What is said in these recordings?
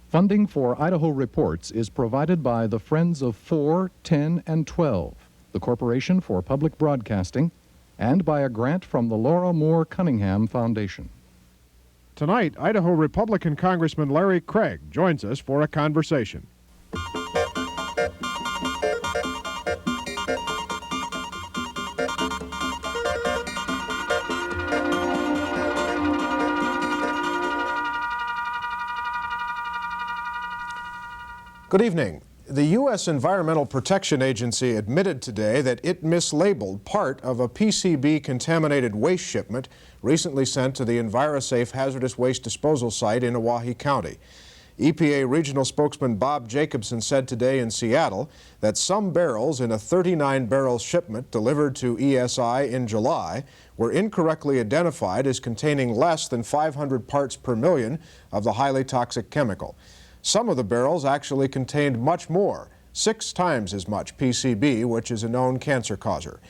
Funding for Idaho Reports is provided by the Friends of 4, 10, and 12, the Corporation for Public Broadcasting, and by a grant from the Laura Moore Cunningham Foundation. Tonight, Idaho Republican Congressman Larry Craig joins us for a conversation. Good evening. The U.S. Environmental Protection Agency admitted today that it mislabeled part of a PCB-contaminated waste shipment recently sent to the EnviroSafe hazardous waste disposal site in Owyhee County. EPA regional spokesman Bob Jacobson said today in Seattle that some barrels in a 39-barrel shipment delivered to ESI in July were incorrectly identified as containing less than 500 parts per million of the highly toxic chemical. Some of the barrels actually contained much more, 6 times as much PCB, which is a known cancer causer.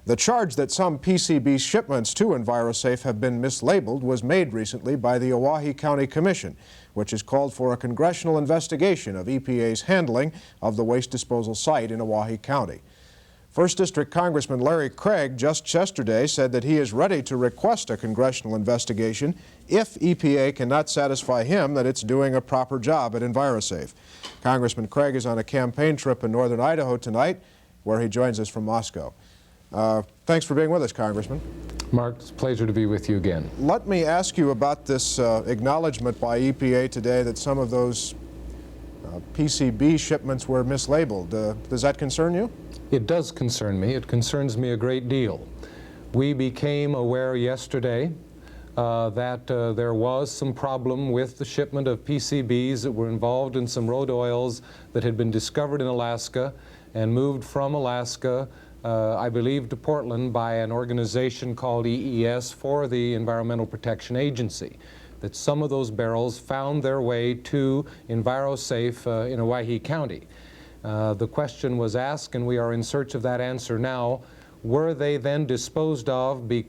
The charge that some PCB shipments to EnviroSafe have been mislabeled was made recently by the Owyhee County Commission, which has called for a congressional investigation of EPA's handling of the waste disposal site in Owyhee County. First District Congressman Larry Craig just yesterday said that he is ready to request a congressional investigation if EPA cannot satisfy him that it's doing a proper job at EnviroSafe. Congressman Craig is on a campaign trip in northern Idaho tonight, where he joins us from Moscow. Thanks for being with us, Congressman. Mark, it's a pleasure to be with you again. Let me ask you about this acknowledgement by EPA today that some of those PCB shipments were mislabeled. Does that concern you? It does concern me. It concerns me a great deal. We became aware yesterday that there was some problem with the shipment of PCBs that were involved in some road oils that had been discovered in Alaska and moved from Alaska, I believe, to Portland by an organization called EES for the Environmental Protection Agency. That some of those barrels found their way to EnviroSafe in Owyhee County. The question was asked, and we are in search of that answer now. Were they then disposed of with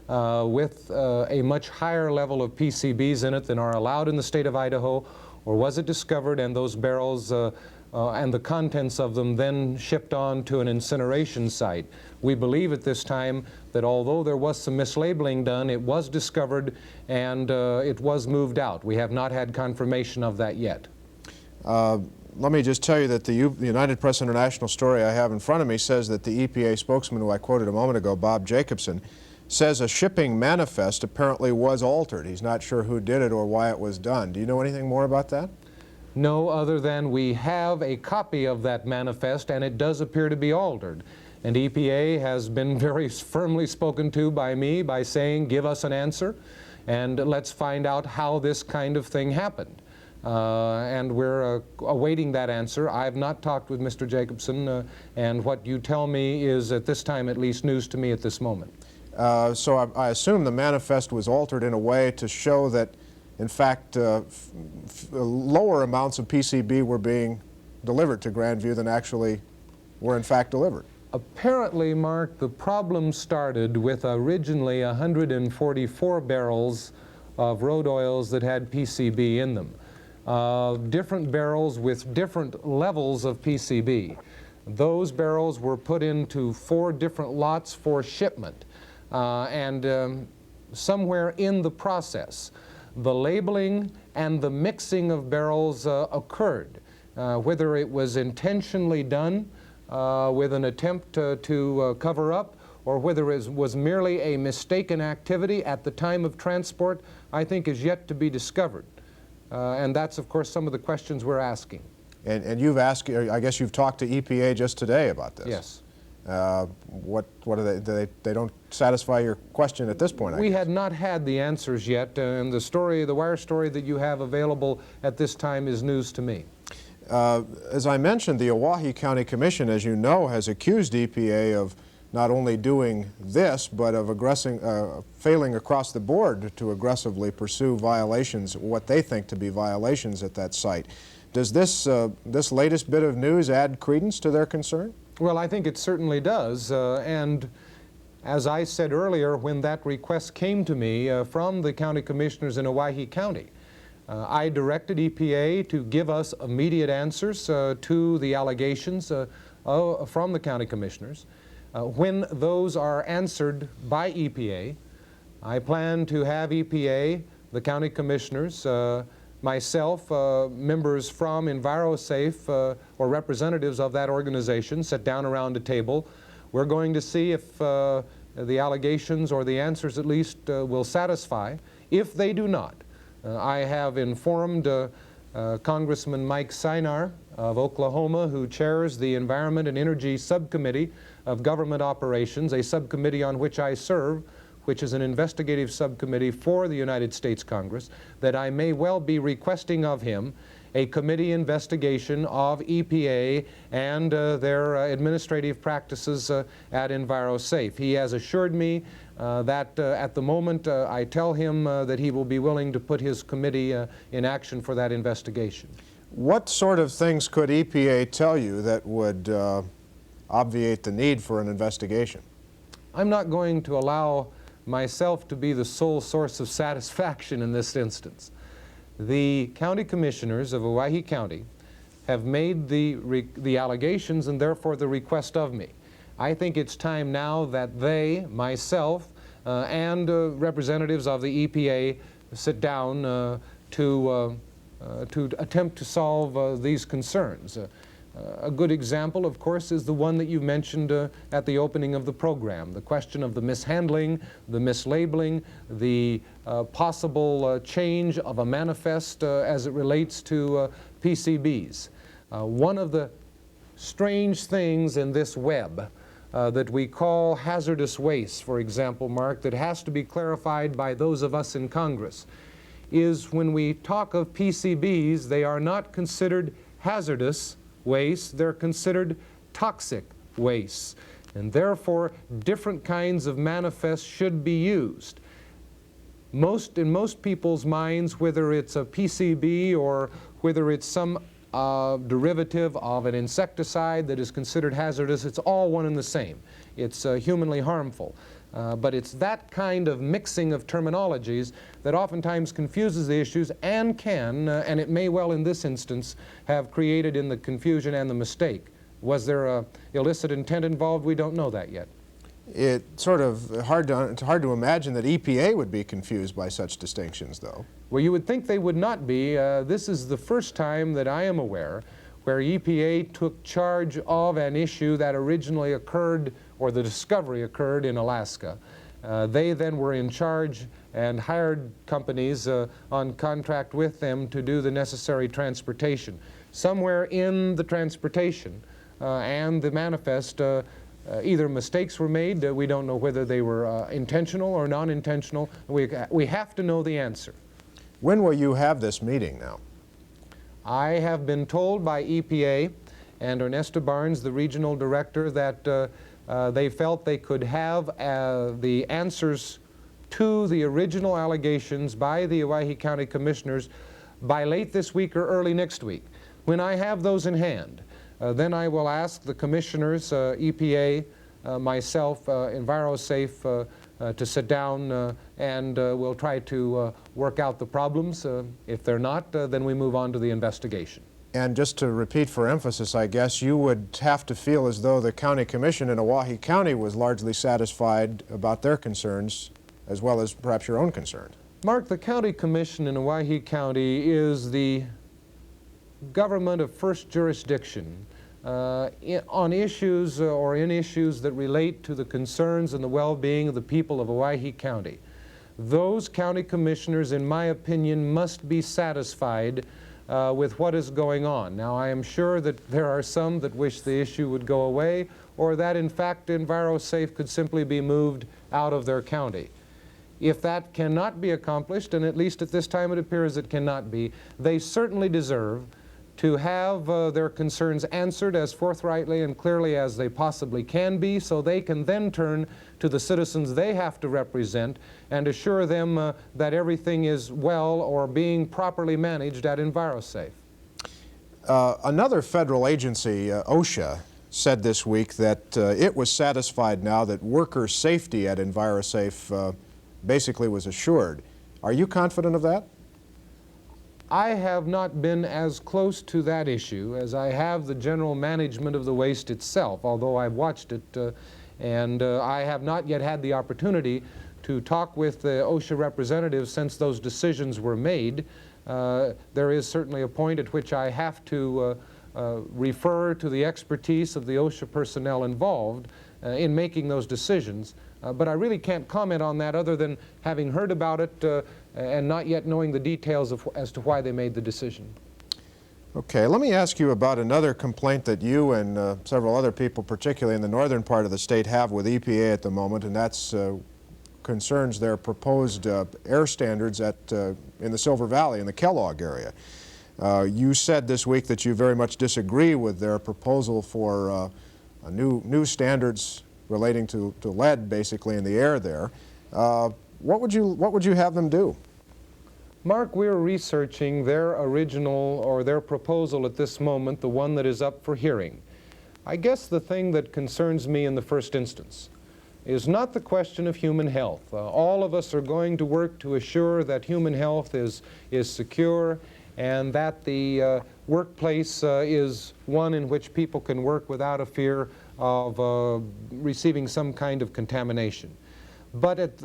a much higher level of PCBs in it than are allowed in the state of Idaho, or was it discovered and those barrels and the contents of them then shipped on to an incineration site? We believe at this time that although there was some mislabeling done, it was discovered and it was moved out. We have not had confirmation of that yet. Let me just tell you that the United Press International story I have in front of me says that the EPA spokesman who I quoted a moment ago, Bob Jacobson, says a shipping manifest apparently was altered. He's not sure who did it or why it was done. Do you know anything more about that? No, other than we have a copy of that manifest and it does appear to be altered. And EPA has been very firmly spoken to by me by saying, give us an answer and let's find out how this kind of thing happened. And we're awaiting that answer. I have not talked with Mr. Jacobson, and what you tell me is, at this time at least, news to me at this moment. So I assume the manifest was altered in a way to show that, in fact, lower amounts of PCB were being delivered to Grandview than actually were in fact delivered. Apparently, Mark, the problem started with originally 144 barrels of road oils that had PCB in them. Different barrels with different levels of PCB. Those barrels were put into 4 different lots for shipment. Somewhere in the process, the labeling and the mixing of barrels occurred. Whether it was intentionally done with an attempt to cover up, or whether it was merely a mistaken activity at the time of transport, I think is yet to be discovered. And that's, of course, some of the questions we're asking. And you've asked, I guess you've talked to EPA just today about this. Yes. What are they don't satisfy your question at this point, We had not had the answers yet, and the wire story that you have available at this time is news to me. As I mentioned, the Owyhee County Commission, as you know, has accused EPA of not only doing this, but of failing across the board to aggressively pursue violations, what they think to be violations at that site. Does this latest bit of news add credence to their concern? Well, I think it certainly does. And as I said earlier, when that request came to me from the county commissioners in Owyhee County, I directed EPA to give us immediate answers to the allegations from the county commissioners. When those are answered by EPA, I plan to have EPA, the county commissioners, myself, members from EnviroSafe or representatives of that organization sit down around a table. We're going to see if the allegations, or the answers at least, will satisfy. If they do not, I have informed Congressman Mike Sinar of Oklahoma, who chairs the Environment and Energy Subcommittee of Government Operations, a subcommittee on which I serve, which is an investigative subcommittee for the United States Congress, that I may well be requesting of him a committee investigation of EPA and their administrative practices at EnviroSafe. He has assured me that at the moment I tell him that he will be willing to put his committee in action for that investigation. What sort of things could EPA tell you that would obviate the need for an investigation? I'm not going to allow myself to be the sole source of satisfaction in this instance. The county commissioners of Owyhee County have made the allegations and therefore the request of me. I think it's time now that they, myself, and representatives of the EPA sit down to attempt to solve these concerns. A good example, of course, is the one that you mentioned at the opening of the program, the question of the mishandling, the mislabeling, the possible change of a manifest as it relates to PCBs. One of the strange things in this web that we call hazardous waste, for example, Mark, that has to be clarified by those of us in Congress, is when we talk of PCBs, they are not considered hazardous waste, they're considered toxic waste. And therefore, different kinds of manifests should be used. In most people's minds, whether it's a PCB or whether it's some derivative of an insecticide that is considered hazardous, it's all one and the same. It's humanly harmful. But it's that kind of mixing of terminologies that oftentimes confuses the issues and can, and it may well in this instance, have created in the confusion and the mistake. Was there a illicit intent involved? We don't know that yet. It's sort of hard to imagine that EPA would be confused by such distinctions, though. Well, you would think they would not be. This is the first time that I am aware where EPA took charge of an issue that originally occurred, or the discovery occurred, in Alaska. They then were in charge and hired companies on contract with them to do the necessary transportation. Somewhere in the transportation and the manifest, either mistakes were made, we don't know whether they were intentional or non-intentional. We have to know the answer. When will you have this meeting now? I have been told by EPA and Ernesta Barnes, the regional director, that they felt they could have the answers to the original allegations by the Owyhee County Commissioners by late this week or early next week. When I have those in hand, then I will ask the commissioners, EPA, myself, EnviroSafe, to sit down and we'll try to work out the problems. If they're not, then we move on to the investigation. And just to repeat for emphasis, I guess, you would have to feel as though the county commission in Owyhee County was largely satisfied about their concerns, as well as perhaps your own concerns. Mark, the county commission in Owyhee County is the government of first jurisdiction on issues or in issues that relate to the concerns and the well-being of the people of Owyhee County. Those county commissioners, in my opinion, must be satisfied with what is going on. Now, I am sure that there are some that wish the issue would go away, or that, in fact, EnviroSafe could simply be moved out of their county. If that cannot be accomplished, and at least at this time it appears it cannot be, they certainly deserve to have their concerns answered as forthrightly and clearly as they possibly can be, so they can then turn to the citizens they have to represent and assure them that everything is well or being properly managed at EnviroSafe. Another federal agency, OSHA, said this week that it was satisfied now that worker safety at EnviroSafe basically was assured. Are you confident of that? I have not been as close to that issue as I have the general management of the waste itself, although I've watched it, and I have not yet had the opportunity to talk with the OSHA representatives since those decisions were made. There is certainly a point at which I have to refer to the expertise of the OSHA personnel involved in making those decisions. But I really can't comment on that other than having heard about it and not yet knowing the details as to why they made the decision. Okay, let me ask you about another complaint that you and several other people, particularly in the northern part of the state, have with EPA at the moment, and that's concerns their proposed air standards in the Silver Valley, in the Kellogg area. You said this week that you very much disagree with their proposal for new standards relating to lead, basically, in the air there. What would you have them do? Mark, we're researching their original or their proposal at this moment, the one that is up for hearing. I guess the thing that concerns me in the first instance is not the question of human health. All of us are going to work to assure that human health is secure and that the workplace is one in which people can work without a fear of receiving some kind of contamination. But at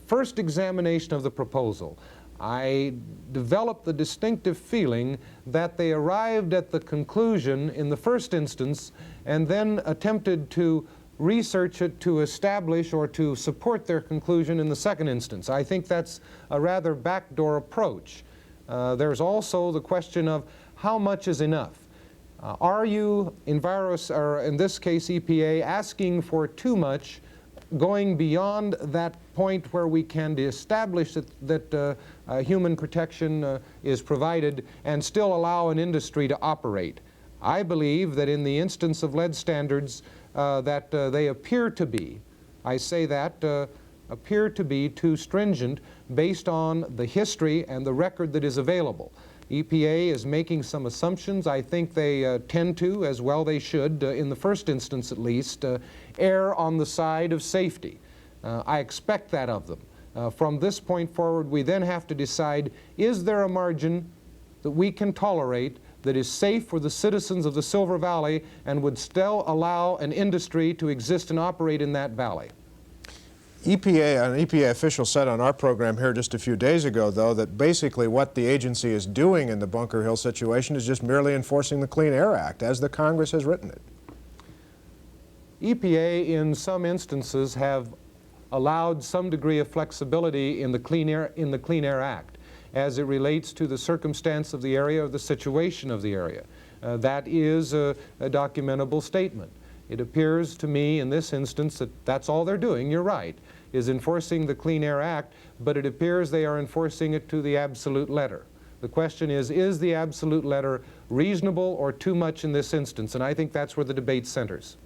first examination of the proposal, I developed the distinctive feeling that they arrived at the conclusion in the first instance and then attempted to research it to establish or to support their conclusion in the second instance. I think that's a rather backdoor approach. There's also the question of how much is enough. Are you, in this case EPA, asking for too much, going beyond that point where we can establish that human protection is provided and still allow an industry to operate? I believe that in the instance of lead standards that they appear to be, I say that, appear to be too stringent based on the history and the record that is available. EPA is making some assumptions. I think they tend to, as well they should, in the first instance at least, err on the side of safety. I expect that of them. From this point forward, we then have to decide, is there a margin that we can tolerate that is safe for the citizens of the Silver Valley and would still allow an industry to exist and operate in that valley? An EPA official said on our program here just a few days ago, though, that basically what the agency is doing in the Bunker Hill situation is just merely enforcing the Clean Air Act as the Congress has written it. EPA, in some instances, have allowed some degree of flexibility in the Clean Air Act as it relates to the circumstance of the area or the situation of the area. That is a documentable statement. It appears to me in this instance that that's all they're doing, you're right, is enforcing the Clean Air Act, but it appears they are enforcing it to the absolute letter. The question is the absolute letter reasonable or too much in this instance? And I think that's where the debate centers.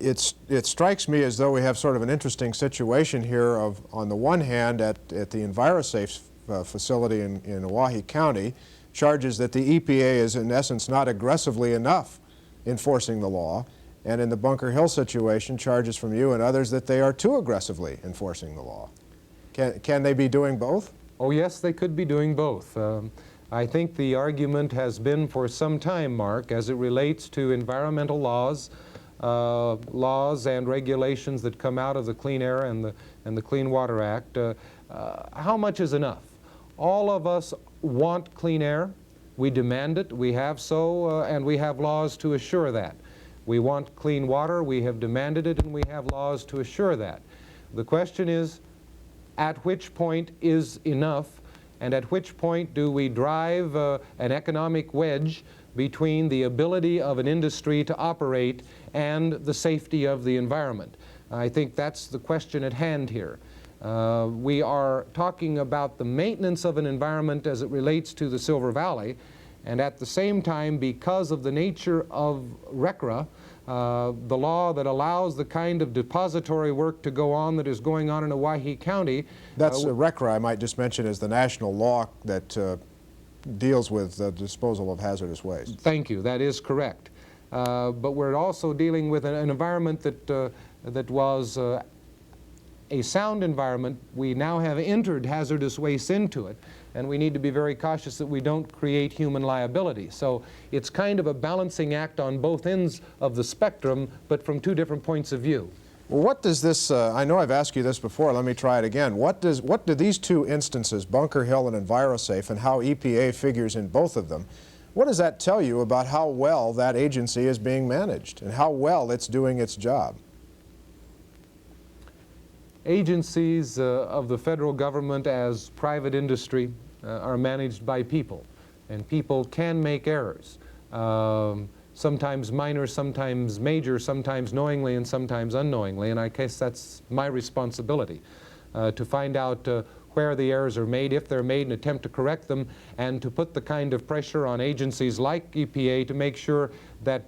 It strikes me as though we have sort of an interesting situation here of, on the one hand, at the EnviroSafe facility in Owyhee County, charges that the EPA is in essence not aggressively enough enforcing the law, and in the Bunker Hill situation, charges from you and others that they are too aggressively enforcing the law. Can they be doing both? Oh yes, they could be doing both. I think the argument has been for some time, Mark, as it relates to environmental laws and regulations that come out of the Clean Air and the Clean Water Act. How much is enough? All of us want clean air. We demand it. We have so, and we have laws to assure that. We want clean water. We have demanded it, and we have laws to assure that. The question is, at which point is enough, and at which point do we drive an economic wedge between the ability of an industry to operate and the safety of the environment? I think that's the question at hand here. We are talking about the maintenance of an environment as it relates to the Silver Valley, and at the same time, because of the nature of RCRA, the law that allows the kind of depository work to go on that is going on in Owyhee County. That's RCRA, I might just mention, is the national law that deals with the disposal of hazardous waste. Thank you, that is correct. But we're also dealing with an environment that was a sound environment, we now have entered hazardous waste into it, and we need to be very cautious that we don't create human liability. So it's kind of a balancing act on both ends of the spectrum, but from two different points of view. Well, what does this, I know I've asked you this before, let me try it again. What do these two instances, Bunker Hill and EnviroSafe, and how EPA figures in both of them, what does that tell you about how well that agency is being managed and how well it's doing its job? Agencies of the federal government, as private industry, are managed by people, and people can make errors. Sometimes minor, sometimes major, sometimes knowingly and sometimes unknowingly, and I guess that's my responsibility to find out where the errors are made, if they're made, and attempt to correct them, and to put the kind of pressure on agencies like EPA to make sure that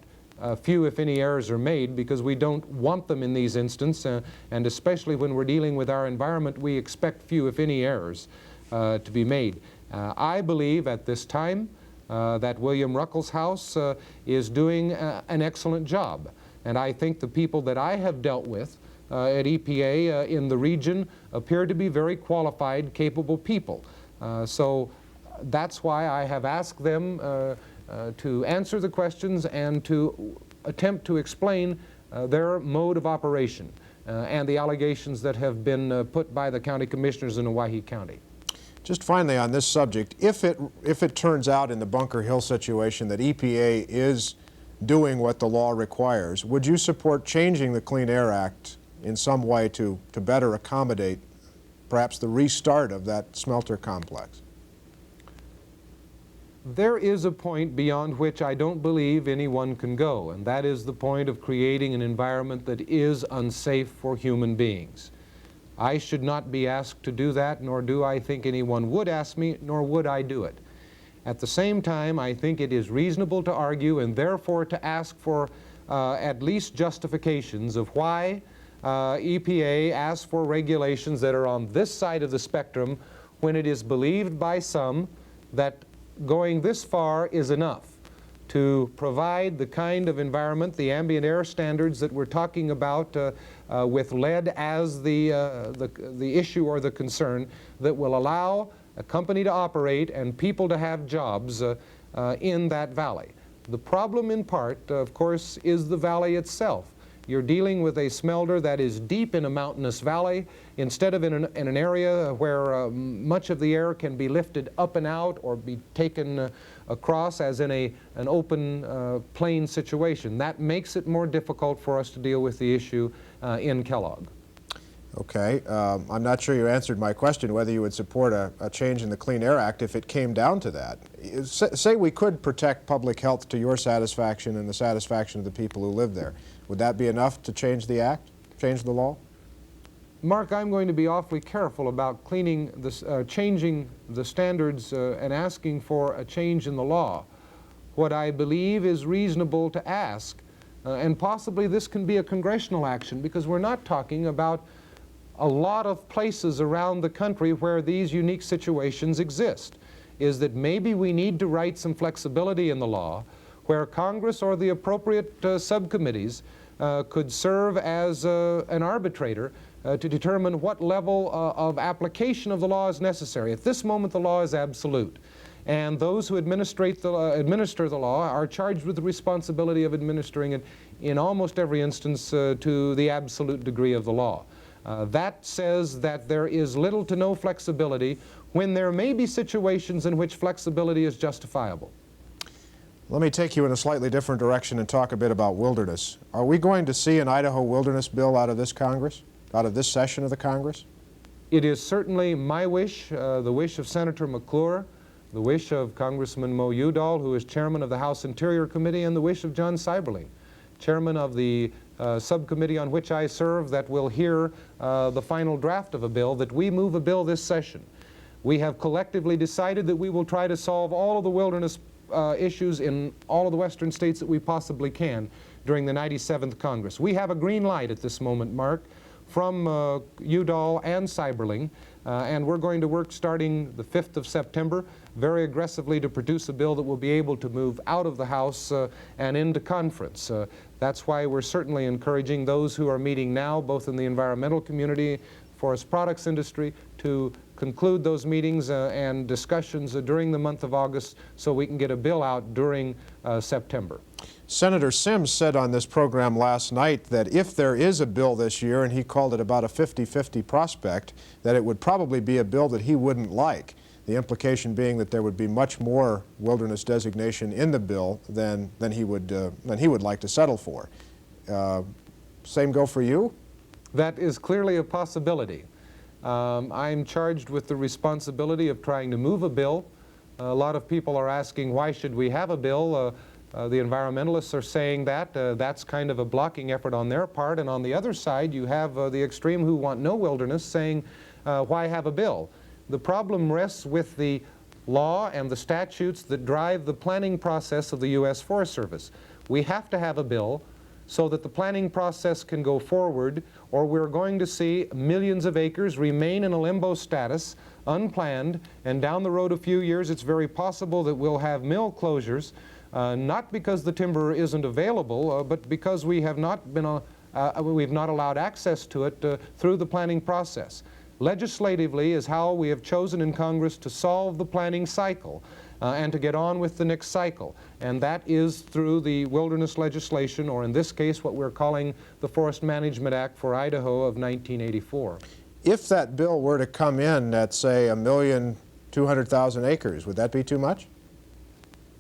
few, if any, errors are made, because we don't want them in these instances, and especially when we're dealing with our environment, we expect few, if any, errors to be made. I believe at this time that William Ruckelshaus is doing an excellent job, and I think the people that I have dealt with at EPA in the region appear to be very qualified, capable people. So that's why I have asked them to answer the questions and to attempt to explain their mode of operation and the allegations that have been put by the county commissioners in Owyhee County. Just finally on this subject, if it turns out in the Bunker Hill situation that EPA is doing what the law requires, would you support changing the Clean Air Act in some way to better accommodate perhaps the restart of that smelter complex? There is a point beyond which I don't believe anyone can go, and that is the point of creating an environment that is unsafe for human beings. I should not be asked to do that, nor do I think anyone would ask me, nor would I do it. At the same time, I think it is reasonable to argue and therefore to ask for at least justifications of why EPA asks for regulations that are on this side of the spectrum when it is believed by some that going this far is enough to provide the kind of environment, the ambient air standards that we're talking about with lead as the issue or the concern, that will allow a company to operate and people to have jobs in that valley. The problem in part, of course, is the valley itself. You're dealing with a smelter that is deep in a mountainous valley instead of in an area where much of the air can be lifted up and out or be taken across as in an open plain situation. That makes it more difficult for us to deal with the issue in Kellogg. Okay. I'm not sure you answered my question whether you would support a change in the Clean Air Act if it came down to that. Say we could protect public health to your satisfaction and the satisfaction of the people who live there. Would that be enough to change the act, change the law? Mark, I'm going to be awfully careful about changing the standards and asking for a change in the law. What I believe is reasonable to ask, and possibly this can be a congressional action, because we're not talking about a lot of places around the country where these unique situations exist, is that maybe we need to write some flexibility in the law where Congress or the appropriate subcommittees could serve as an arbitrator to determine what level of application of the law is necessary. At this moment, the law is absolute, and those who administer the law are charged with the responsibility of administering it in almost every instance to the absolute degree of the law. That says that there is little to no flexibility when there may be situations in which flexibility is justifiable. Let me take you in a slightly different direction and talk a bit about wilderness. Are we going to see an Idaho wilderness bill out of this Congress, out of this session of the Congress? It is certainly my wish, the wish of Senator McClure, the wish of Congressman Mo Udall, who is chairman of the House Interior Committee, and the wish of John Seiberling, chairman of the subcommittee on which I serve, that will hear the final draft of a bill, that we move a bill this session. We have collectively decided that we will try to solve all of the wilderness issues in all of the western states that we possibly can during the 97th Congress. We have a green light at this moment, Mark, from Udall and Seiberling, and we're going to work starting the 5th of September very aggressively to produce a bill that will be able to move out of the House and into conference. That's why we're certainly encouraging those who are meeting now, both in the environmental community, forest products industry to conclude those meetings and discussions during the month of August so we can get a bill out during September. Senator Sims said on this program last night that if there is a bill this year, and he called it about a 50-50 prospect, that it would probably be a bill that he wouldn't like. The implication being that there would be much more wilderness designation in the bill than he would like to settle for. Same go for you? That is clearly a possibility. I'm charged with the responsibility of trying to move a bill. A lot of people are asking, why should we have a bill? The environmentalists are saying that. That's kind of a blocking effort on their part. And on the other side, you have the extreme who want no wilderness saying, why have a bill? The problem rests with the law and the statutes that drive the planning process of the U.S. Forest Service. We have to have a bill so that the planning process can go forward, or we're going to see millions of acres remain in a limbo status, unplanned, and down the road a few years it's very possible that we'll have mill closures, not because the timber isn't available, but because we have not been, we've not allowed access to it through the planning process. Legislatively is how we have chosen in Congress to solve the planning cycle and to get on with the next cycle. And that is through the wilderness legislation, or in this case what we're calling the Forest Management Act for Idaho of 1984. If that bill were to come in at, say, 1,200,000 acres, would that be too much?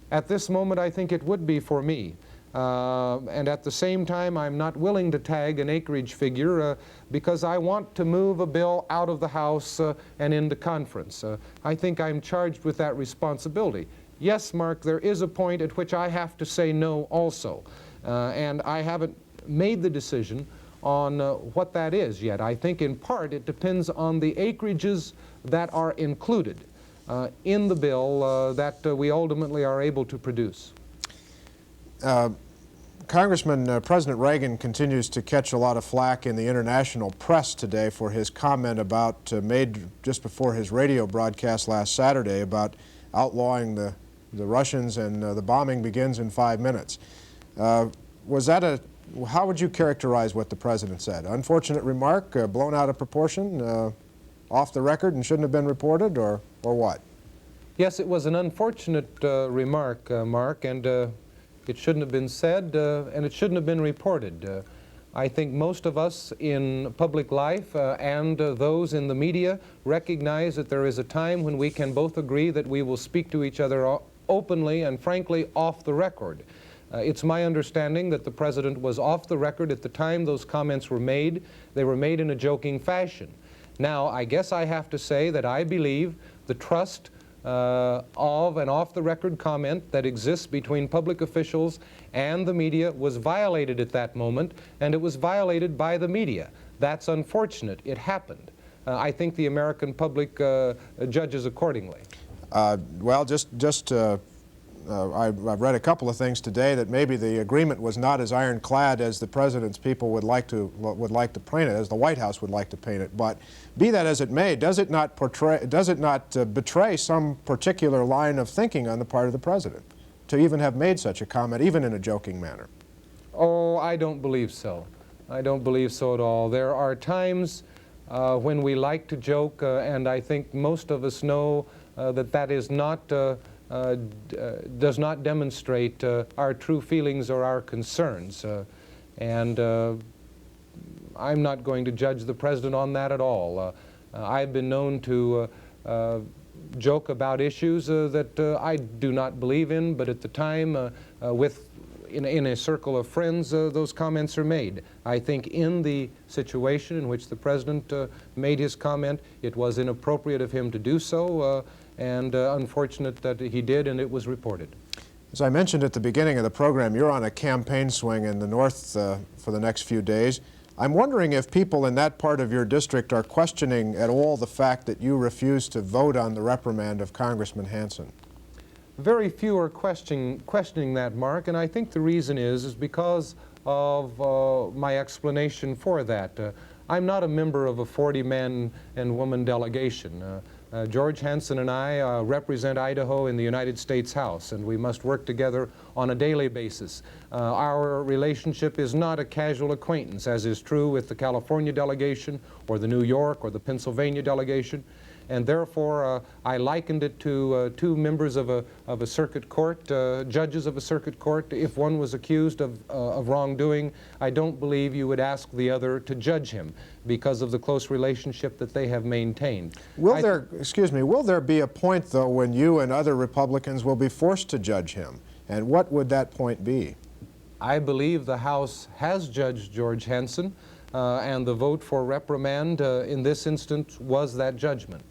At this moment, I think it would be for me. And at the same time, I'm not willing to tag an acreage figure because I want to move a bill out of the House and into conference. I think I'm charged with that responsibility. Yes, Mark, there is a point at which I have to say no also. And I haven't made the decision on what that is yet. I think in part it depends on the acreages that are included in the bill that we ultimately are able to produce. Congressman, President Reagan continues to catch a lot of flack in the international press today for his comment about, made just before his radio broadcast last Saturday, about outlawing the Russians and the bombing begins in 5 minutes. Was that how would you characterize what the President said? Unfortunate remark, blown out of proportion, off the record and shouldn't have been reported, or what? Yes, it was an unfortunate remark, Mark, and it shouldn't have been said, and it shouldn't have been reported. I think most of us in public life and those in the media recognize that there is a time when we can both agree that we will speak to each other openly and frankly off the record. It's my understanding that the President was off the record at the time those comments were made. They were made in a joking fashion. Now, I guess I have to say that I believe the trust of an off-the-record comment that exists between public officials and the media was violated at that moment, and it was violated by the media. That's unfortunate. It happened. I think the American public judges accordingly. Well, I've read a couple of things today that maybe the agreement was not as ironclad as the President's people would like to paint it, as the White House would like to paint it. But be that as it may, does it not betray some particular line of thinking on the part of the President to even have made such a comment, even in a joking manner? Oh, I don't believe so. I don't believe so at all. There are times when we like to joke, and I think most of us know that that is not does not demonstrate our true feelings or our concerns. And I'm not going to judge the President on that at all. I've been known to joke about issues that I do not believe in, but at the time, in a circle of friends, those comments are made. I think in the situation in which the President made his comment, it was inappropriate of him to do so, and unfortunate that he did, and it was reported. As I mentioned at the beginning of the program, you're on a campaign swing in the north for the next few days. I'm wondering if people in that part of your district are questioning at all the fact that you refused to vote on the reprimand of Congressman Hansen. Very few are questioning that, Mark, and I think the reason is because of my explanation for that. I'm not a member of a 40-man and woman delegation. George Hansen and I represent Idaho in the United States House, and we must work together on a daily basis. Our relationship is not a casual acquaintance, as is true with the California delegation or the New York or the Pennsylvania delegation. And therefore, I likened it to two members of a circuit court, judges of a circuit court. If one was accused of wrongdoing, I don't believe you would ask the other to judge him because of the close relationship that they have maintained. Will there be a point, though, when you and other Republicans will be forced to judge him? And what would that point be? I believe the House has judged George Hansen, and the vote for reprimand in this instance was that judgment.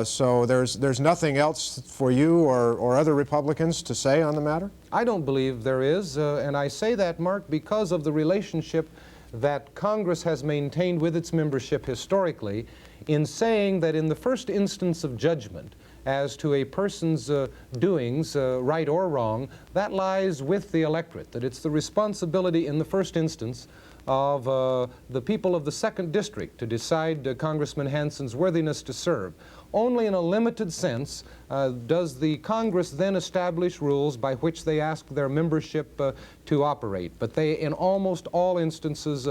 So there's nothing else for you or other Republicans to say on the matter? I don't believe there is, and I say that, Mark, because of the relationship that Congress has maintained with its membership historically in saying that in the first instance of judgment as to a person's doings, right or wrong, that lies with the electorate, that it's the responsibility in the first instance of the people of the 2nd District to decide Congressman Hansen's worthiness to serve. Only in a limited sense does the Congress then establish rules by which they ask their membership to operate. But they, in almost all instances,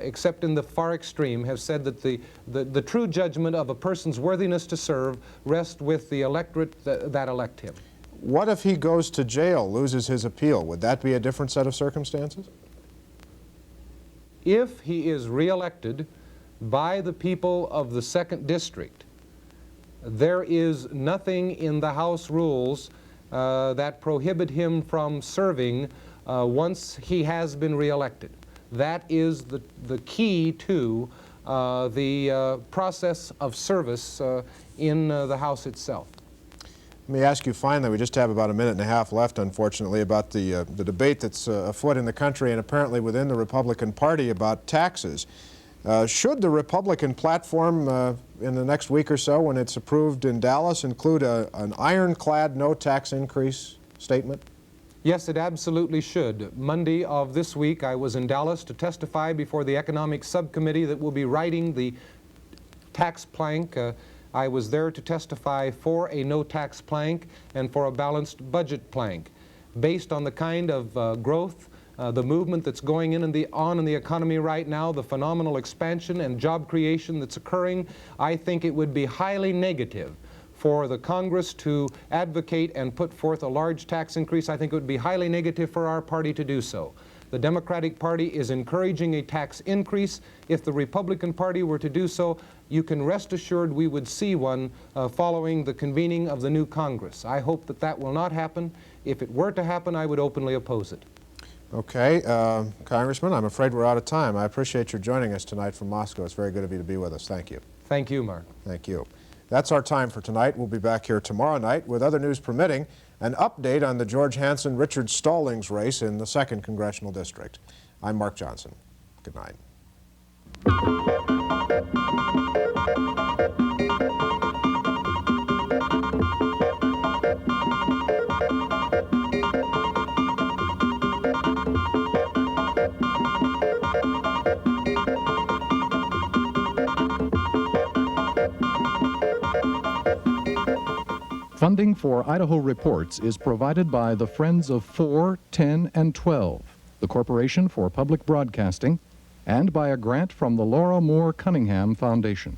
except in the far extreme, have said that the true judgment of a person's worthiness to serve rests with the electorate that elect him. What if he goes to jail, loses his appeal? Would that be a different set of circumstances? If he is reelected by the people of the 2nd District, there is nothing in the House rules that prohibit him from serving once he has been reelected. That is the key to the process of service in the House itself. Let me ask you finally, we just have about a minute and a half left, unfortunately, about the debate that's afoot in the country and apparently within the Republican Party about taxes. Should the Republican platform in the next week or so, when it's approved in Dallas, include an ironclad no tax increase statement? Yes, it absolutely should. Monday of this week, I was in Dallas to testify before the Economic Subcommittee that will be writing the tax plank. I was there to testify for a no-tax plank and for a balanced budget plank. Based on the kind of growth, the movement that's going on in the economy right now, the phenomenal expansion and job creation that's occurring, I think it would be highly negative for the Congress to advocate and put forth a large tax increase. I think it would be highly negative for our party to do so. The Democratic Party is encouraging a tax increase. If the Republican Party were to do so, you can rest assured we would see one following the convening of the new Congress. I hope that that will not happen. If it were to happen, I would openly oppose it. Okay, Congressman, I'm afraid we're out of time. I appreciate your joining us tonight from Moscow. It's very good of you to be with us. Thank you. Thank you, Mark. Thank you. That's our time for tonight. We'll be back here tomorrow night with other news permitting, an update on the George Hansen-Richard Stallings race in the 2nd Congressional District. I'm Mark Johnson. Good night. Funding for Idaho Reports is provided by the Friends of 4, 10, and 12, the Corporation for Public Broadcasting, and by a grant from the Laura Moore Cunningham Foundation.